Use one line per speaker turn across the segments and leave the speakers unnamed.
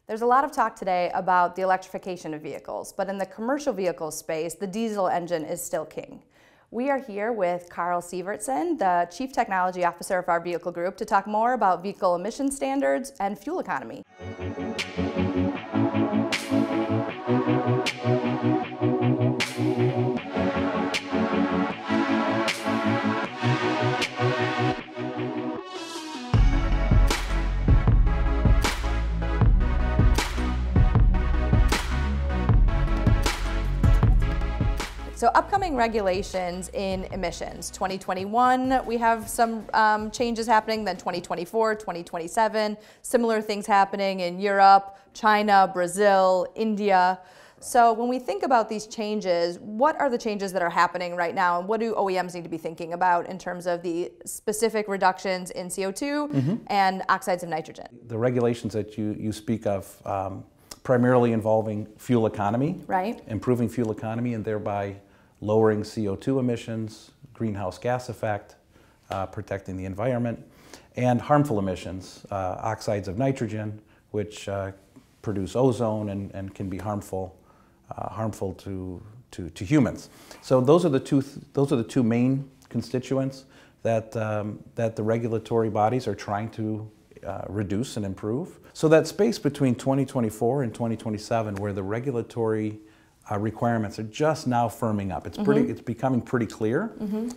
There's a lot of talk today about the electrification of vehicles, but in the commercial vehicle space, the diesel engine is still king. We are here with Carl Sievertson, the Chief Technology Officer of our vehicle group, to talk more about vehicle emission standards and fuel economy. So upcoming regulations in emissions. 2021, we have some changes happening, then 2024, 2027, similar things happening in Europe, China, Brazil, India. So when we think about these changes, what are the changes that are happening right now, and what do OEMs need to be thinking about in terms of the specific reductions in CO2 and oxides of nitrogen?
The regulations that you speak of primarily involving fuel economy,
right?
Improving fuel economy and thereby lowering CO2 emissions, greenhouse gas effect, protecting the environment, and harmful emissions, oxides of nitrogen, which produce ozone and can be harmful to humans. So those are the two main constituents that the regulatory bodies are trying to reduce and improve. So that space between 2024 and 2027, where the regulatory requirements are just now firming up. It's becoming pretty clear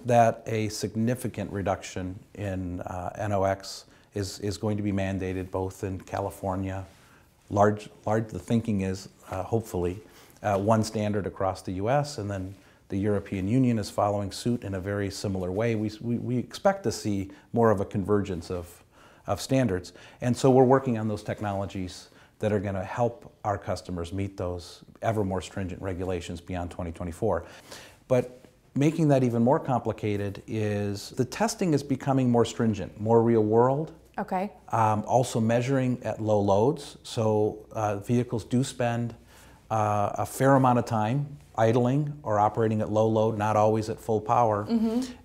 that a significant reduction in NOx is going to be mandated both in California. The thinking is hopefully one standard across the U.S. and then the European Union is following suit in a very similar way. We expect to see more of a convergence of standards, and so we're working on those technologies that are going to help our customers meet those ever more stringent regulations beyond 2024. But making that even more complicated is the testing is becoming more stringent, more real world.
Okay.
Also measuring at low loads. So vehicles do spend a fair amount of time idling or operating at low load, not always at full power.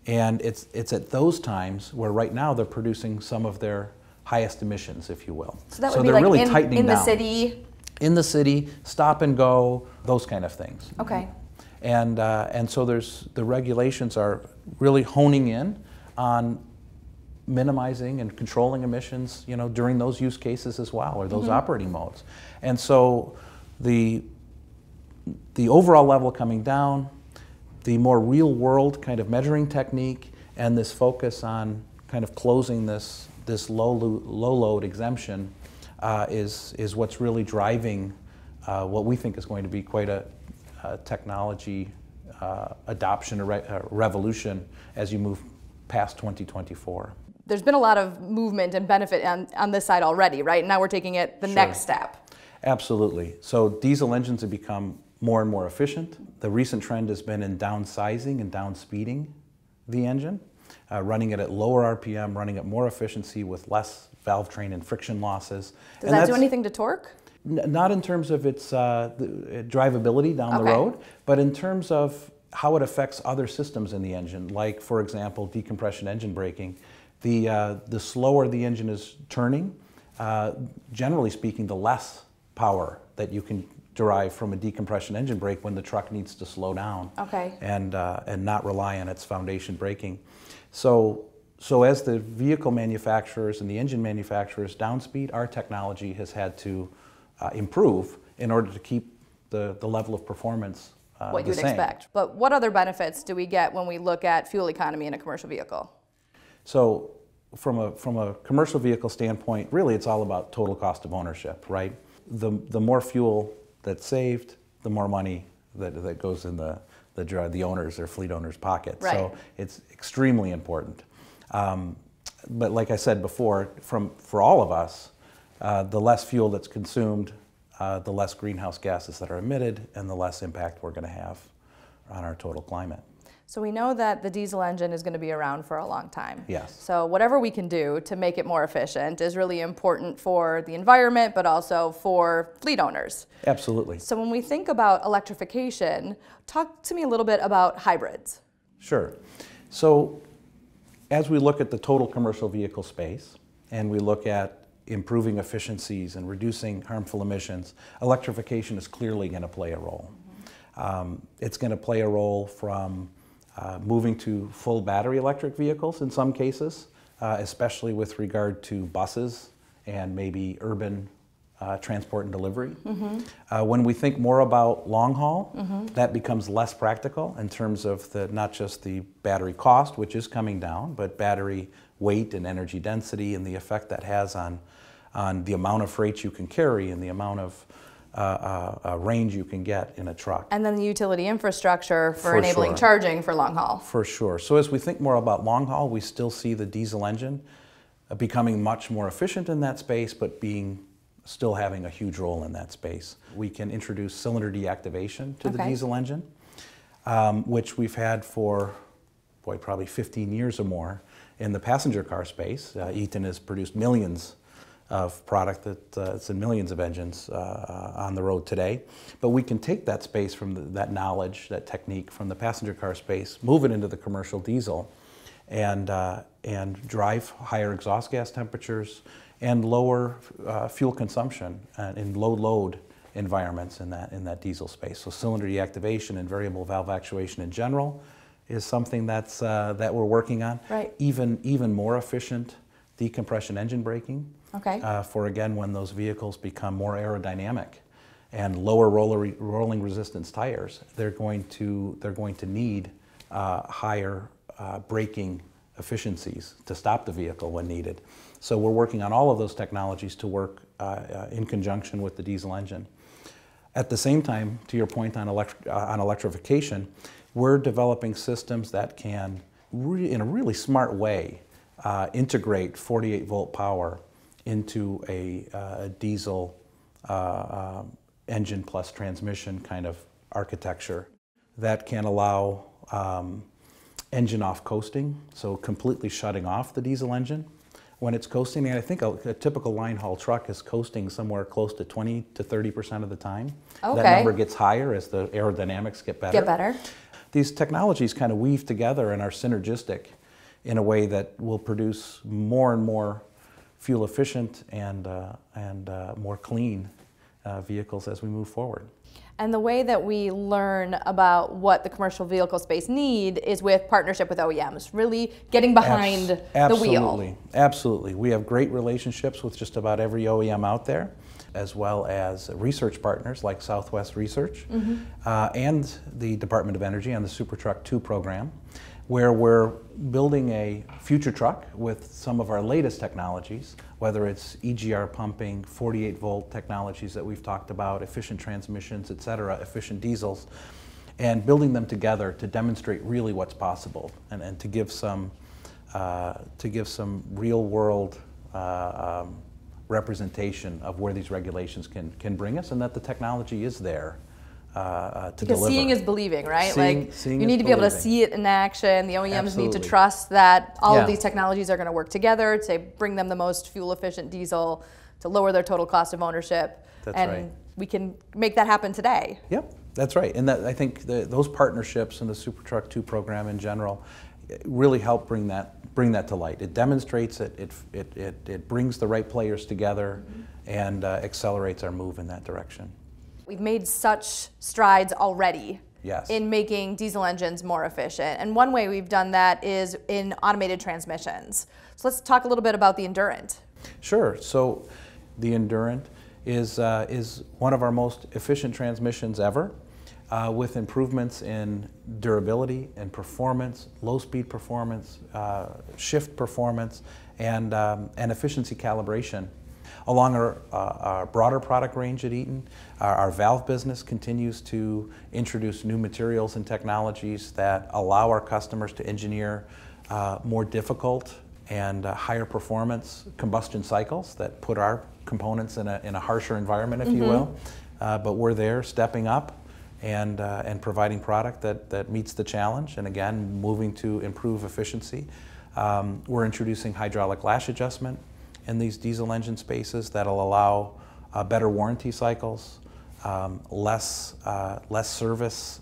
And it's at those times where right now they're producing some of their highest emissions, if you will.
So that would be like
really
in the city?
In the city, stop and go, those kind of things.
Okay.
And so the regulations are really honing in on minimizing and controlling emissions, during those use cases as well, or those operating modes. And so the overall level coming down, the more real world kind of measuring technique, and this focus on kind of closing this low load exemption is what's really driving what we think is going to be quite a technology adoption or revolution as you move past 2024.
There's been a lot of movement and benefit on this side already, right? Now we're taking it the next step.
Absolutely. So diesel engines have become more and more efficient. The recent trend has been in downsizing and downspeeding the engine. Running it at lower RPM, running at more efficiency with less valve train and friction losses.
Does that do anything to torque?
Not in terms of its drivability down the road, but in terms of how it affects other systems in the engine, like, for example, decompression engine braking. The slower the engine is turning, generally speaking, the less power that you can derive from a decompression engine brake when the truck needs to slow down and not rely on its foundation braking. So as the vehicle manufacturers and the engine manufacturers downspeed, our technology has had to improve in order to keep the level of performance
what you would expect. But what other benefits do we get when we look at fuel economy in a commercial vehicle?
So from a commercial vehicle standpoint, really it's all about total cost of ownership, right? The more fuel that's saved, the more money that goes in the owners or fleet owners' pockets.
Right.
So it's extremely important. But like I said before, for all of us, the less fuel that's consumed, the less greenhouse gases that are emitted, and the less impact we're going to have on our total climate.
So we know that the diesel engine is going to be around for a long time.
Yes.
So whatever we can do to make it more efficient is really important for the environment, but also for fleet owners.
Absolutely.
So when we think about electrification, talk to me a little bit about hybrids.
Sure. So as we look at the total commercial vehicle space, and we look at improving efficiencies and reducing harmful emissions, electrification is clearly going to play a role. It's going to play a role from moving to full battery electric vehicles in some cases, especially with regard to buses and maybe urban transport and delivery. When we think more about long haul, that becomes less practical in terms of not just the battery cost, which is coming down, but battery weight and energy density and the effect that has on the amount of freight you can carry and the amount of range you can get in a truck.
And then the utility infrastructure for enabling charging for long haul.
For sure. So as we think more about long haul, we still see the diesel engine becoming much more efficient in that space, but still having a huge role in that space. We can introduce cylinder deactivation to the diesel engine, which we've had for, probably 15 years or more in the passenger car space. Eaton has produced millions of product that's in millions of engines on the road today. But we can take that space from that knowledge, that technique from the passenger car space, move it into the commercial diesel, and drive higher exhaust gas temperatures and lower fuel consumption in low load environments in that diesel space. So cylinder deactivation and variable valve actuation in general is something that we're working on.
Right.
Even more efficient decompression engine braking.
Okay.
For again, when those vehicles become more aerodynamic and lower rolling resistance tires, they're going to need higher braking efficiencies to stop the vehicle when needed. So we're working on all of those technologies to work in conjunction with the diesel engine. At the same time, to your point on electrification, we're developing systems that can, in a really smart way, integrate 48-volt power into a diesel engine plus transmission kind of architecture that can allow engine off coasting, so completely shutting off the diesel engine when it's coasting. And I think a typical line haul truck is coasting somewhere close to 20 to 30% of the time.
Okay.
That number gets higher as the aerodynamics get better. These technologies kind of weave together and are synergistic in a way that will produce more and more fuel efficient and more clean vehicles as we move forward.
And the way that we learn about what the commercial vehicle space need is with partnership with OEMs, really getting behind the wheel.
Absolutely. We have great relationships with just about every OEM out there, as well as research partners like Southwest Research and the Department of Energy on the SuperTruck II program, where we're building a future truck with some of our latest technologies, whether it's EGR pumping, 48-volt technologies that we've talked about, efficient transmissions, et cetera, efficient diesels, and building them together to demonstrate really what's possible and to give some real-world representation of where these regulations can bring us, and that the technology is there to
because
deliver.
Seeing is believing, right?
Seeing
you need to be able to see it in action. The OEMs need to trust that all of these technologies are going to work together to bring them the most fuel-efficient diesel, to lower their total cost of ownership.
That's
and
right.
We can make that happen today.
Yep, that's right. And I think those partnerships and the SuperTruck II program in general really help bring that to light. It demonstrates it. It brings the right players together and accelerates our move in that direction.
We've made such strides already
Yes.
in making diesel engines more efficient. And one way we've done that is in automated transmissions. So let's talk a little bit about the Endurant.
Sure. So the Endurant is one of our most efficient transmissions ever, with improvements in durability and performance, low-speed performance, shift performance, and efficiency calibration. Along our broader product range at Eaton, our valve business continues to introduce new materials and technologies that allow our customers to engineer more difficult and higher performance combustion cycles that put our components in a harsher environment, if you will. But we're there stepping up and providing product that meets the challenge, and again, moving to improve efficiency. We're introducing hydraulic lash adjustment in these diesel engine spaces that'll allow better warranty cycles, less service,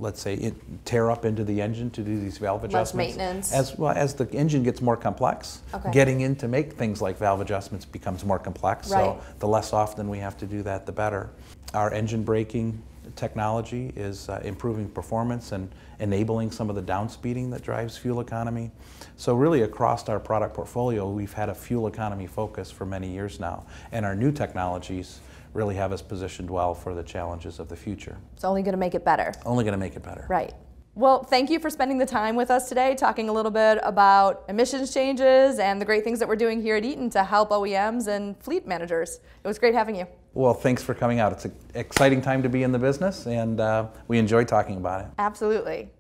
let's say, tear up into the engine to do these valve adjustments.
Less maintenance.
As well as the engine gets more complex,
Okay.
getting in to make things like valve adjustments becomes more complex.
Right.
So the less often we have to do that, the better. Our engine braking technology is improving performance and enabling some of the downspeeding that drives fuel economy. So really across our product portfolio, we've had a fuel economy focus for many years now, and our new technologies really have us positioned well for the challenges of the future.
It's only going to make it better.
Only going to make it better.
Right. Well, thank you for spending the time with us today, talking a little bit about emissions changes and the great things that we're doing here at Eaton to help OEMs and fleet managers. It was great having you.
Well, thanks for coming out. It's an exciting time to be in the business, and we enjoy talking about it.
Absolutely.